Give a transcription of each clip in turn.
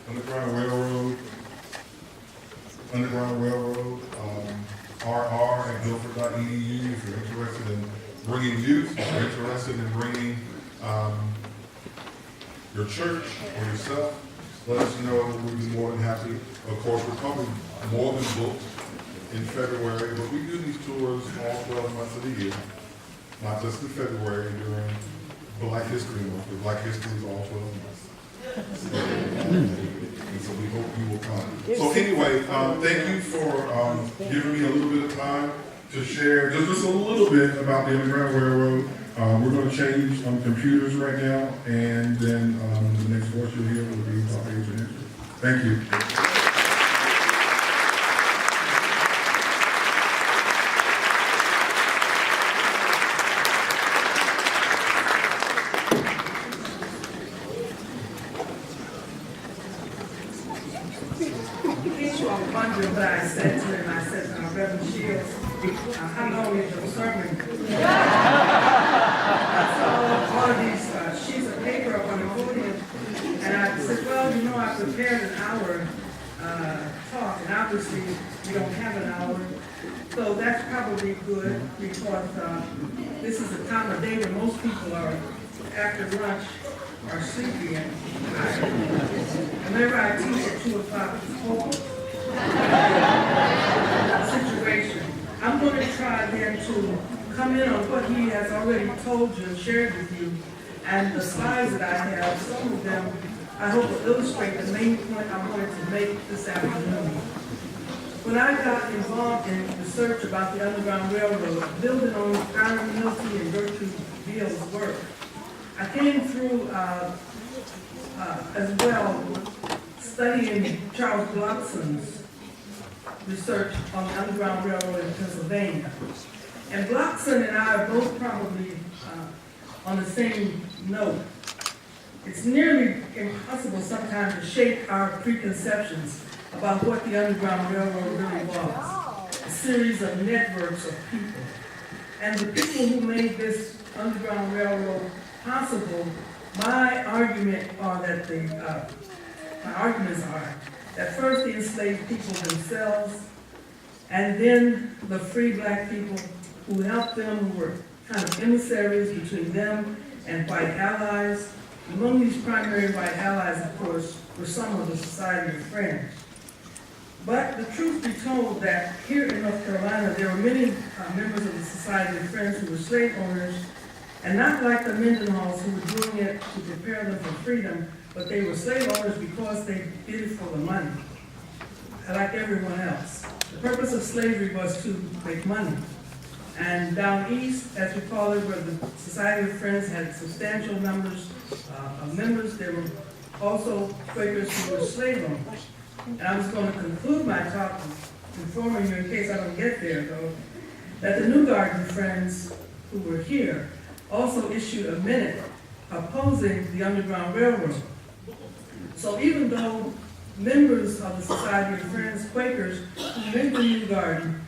Underground Railroad, rr@guilford.edu if you're interested in bringing youth, if you're interested in bringing your church or yourself, let us know. We'd be more than happy. Of course, we're probably more than booked in February, but we do these tours all 12 months of the year, not just in February during Black History Month. The Black History is all 12 months. And so we hope you will come. So anyway, thank you for giving me a little bit of time to share just a little bit about the Underground Railroad. We're going to change computers right now, and then the next voice you'll hear will be about age and history. Thank you. But I said to him, I said, Reverend Shields, how long is your sermon? I saw all of these sheets of paper up on the podium, and I said, well, you know, I prepared an hour talk, and obviously we don't have an hour, so that's probably good because this is a time of day when most people are after lunch are sleepy and tired. Whenever I teach at 2 o'clock, it's cold. Situation. I'm going to try then to come in on what he has already told you and shared with you, and the slides that I have, some of them I hope will illustrate the main point I wanted to make this afternoon. When I got involved in research about the Underground Railroad, building on Aaron Milty and Gertrude Beale's work, I came through as well studying Charles Blockson's research on the Underground Railroad in Pennsylvania. And Blockson and I are both probably on the same note. It's nearly impossible sometimes to shake our preconceptions about what the Underground Railroad really was. A series of networks of people. And the people who made this Underground Railroad possible, my arguments are that first the enslaved people themselves, and then the free black people who helped them, who were kind of emissaries between them and white allies. Among these primary white allies, of course, were some of the Society of Friends. But the truth be told that here in North Carolina, there were many members of the Society of Friends who were slave owners, and not like the Mendenhalls who were doing it to prepare them for freedom, but they were slave owners because they did it for the money, like everyone else. The purpose of slavery was to make money. And down east, as we call it, where the Society of Friends had substantial numbers of members, there were also Quakers who were slave owners. And I was going to conclude my talk informing you, in case I don't get there though, that the Newgarden Friends who were here also issued a minute opposing the Underground Railroad. So even though members of the Society of Friends, Quakers, who lived in Newgarden,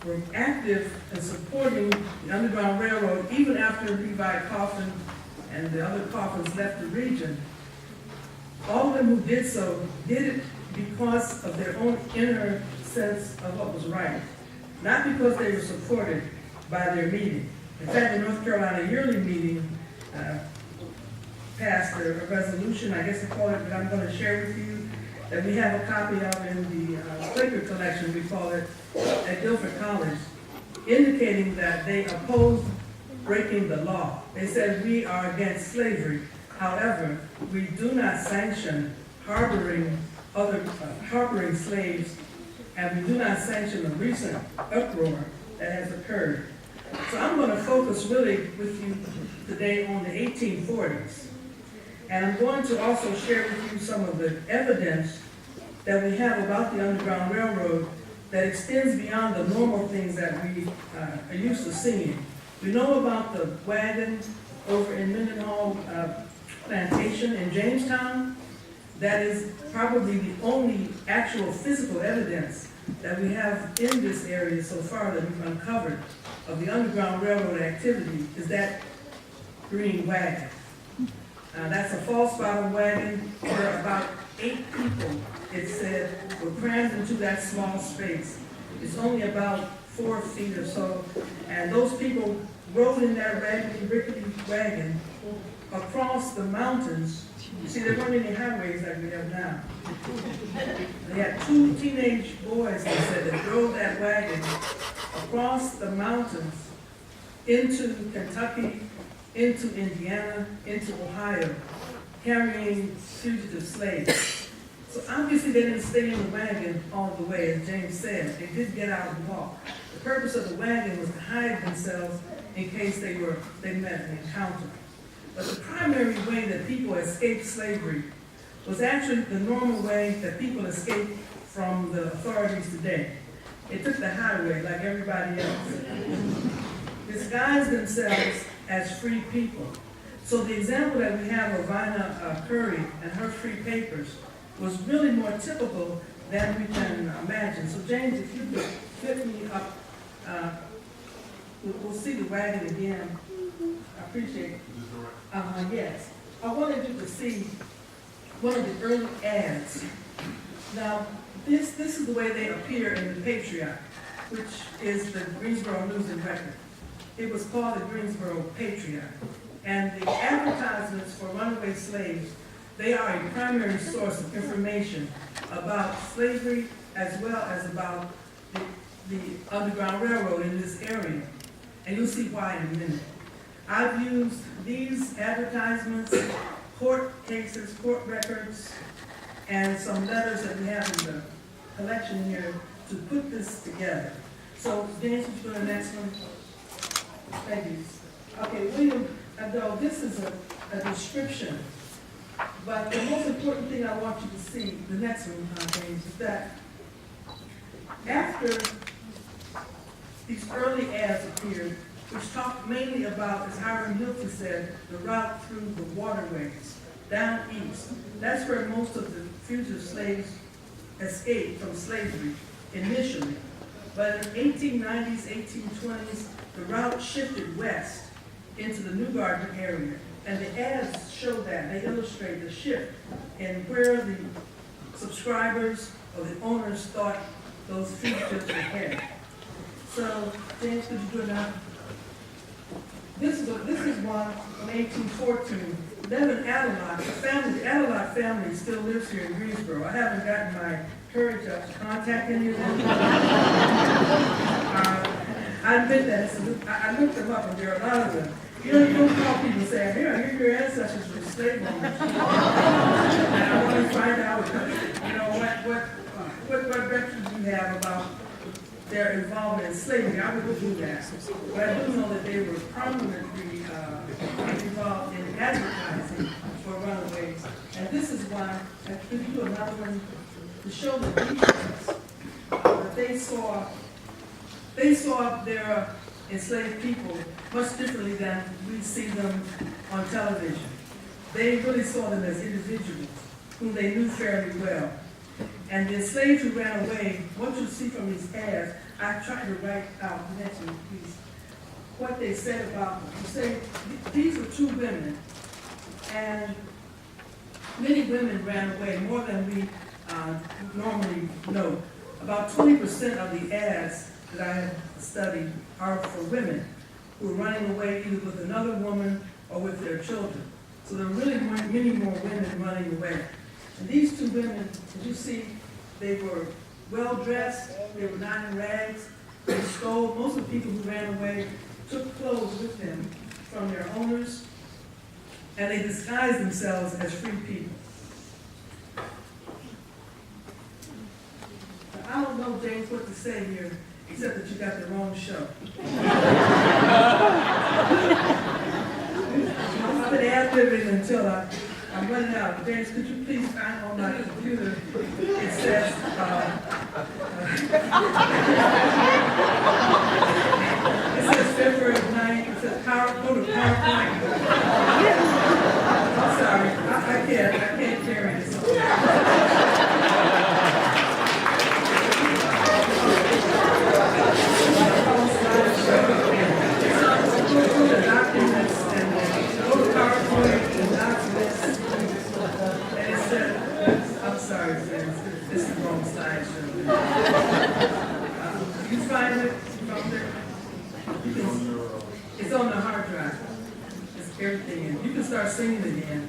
were active in supporting the Underground Railroad, even after Levi Coffin and the other Coffins left the region, all of them who did so did it because of their own inner sense of what was right, not because they were supported by their meeting. In fact, the North Carolina yearly meeting passed a resolution, I guess they call it, that I'm going to share with you, that we have a copy of in the Quaker collection, we call it, at Guilford College, indicating that they opposed breaking the law. They said we are against slavery. However, we do not sanction harboring slaves, and we do not sanction the recent uproar that has occurred. So I'm going to focus really with you today on the 1840s. And I'm going to also share with you some of the evidence that we have about the Underground Railroad that extends beyond the normal things that we are used to seeing. We know about the wagon over in Mendenhall Plantation in Jamestown. That is probably the only actual physical evidence that we have in this area so far that we've uncovered of the Underground Railroad activity is that green wagon. That's a false bottom wagon where about 8 people, it said, were crammed into that small space. It's only about 4 feet or so, and those people rode in that raggedy, rickety wagon across the mountains. You see, there weren't any highways like we have now. They had 2 teenage boys, they said, that drove that wagon across the mountains into Kentucky, into Indiana, into Ohio, carrying fugitive slaves. So obviously they didn't stay in the wagon all the way, as James said. They did get out and walk. The purpose of the wagon was to hide themselves in case they met an encounter. But the primary way that people escaped slavery was actually the normal way that people escape from the authorities today. They took the highway like everybody else, disguised themselves as free people. So the example that we have of Vina Curry and her free papers was really more typical than we can imagine. So James, if you could flip me up, we'll see the wagon again. I appreciate it. Yes. I wanted you to see one of the early ads. Now, this is the way they appear in the Patriot, which is the Greensboro News and Record. It was called the Greensboro Patriot. And the advertisements for runaway slaves, they are a primary source of information about slavery as well as about the Underground Railroad in this area. And you'll see why in a minute. I've used these advertisements, court cases, court records, and some letters that we have in the collection here to put this together. So, James, would you go to the next one? Thank you. Okay, William, though this is a description, but the most important thing I want you to see, the next one, James, is that after these early ads appeared, which talked mainly about, as Hiram Hilton said, the route through the waterways, down east. That's where most of the fugitive slaves escaped from slavery initially. But in the 1890s, 1820s, the route shifted west into the New Garden area. And the ads show that. They illustrate the shift in where the subscribers or the owners thought those fugitives were headed. So, James, could you do it now? This is one from 1814. Devin Adelot, the Adelot family still lives here in Greensboro. I haven't gotten my courage up to contact any of them. I admit that. So I looked them up, and there are a lot of them. You know, you don't call people and say, here, I hear your ancestors were slave owners. And I want to find out, you know, what records you have about their involvement in slavery. I wouldn't do that. But I do know that they were prominently involved in advertising for runaways. And this is why, could you do another one to show the details that they saw their enslaved people much differently than we see them on television. They really saw them as individuals whom they knew fairly well. And the enslaved who ran away, what you see from these ads, I tried to write out the next one, please, what they said about them. You say, these were 2 women, and many women ran away, more than we normally know. About 20% of the ads that I have studied are for women who are running away either with another woman or with their children. So there really weren't many more women running away. And these 2 women, as you see, they were well-dressed, they were not in rags, they stole. Most of the people who ran away took clothes with them from their owners, and they disguised themselves as free people. Now, I don't know, James, what to say here, except that you got the wrong show. I've been ad-libbing until I'm running out. James, could you please find on my computer, it says, February 9th, it says go to PowerPoint. I'm sorry, I can't carry this. Go to documents and go to PowerPoint and documents. And it says, I'm sorry, friends, it's the wrong side show. You find it from there? It's on the hard drive. It's everything in. You can start singing again.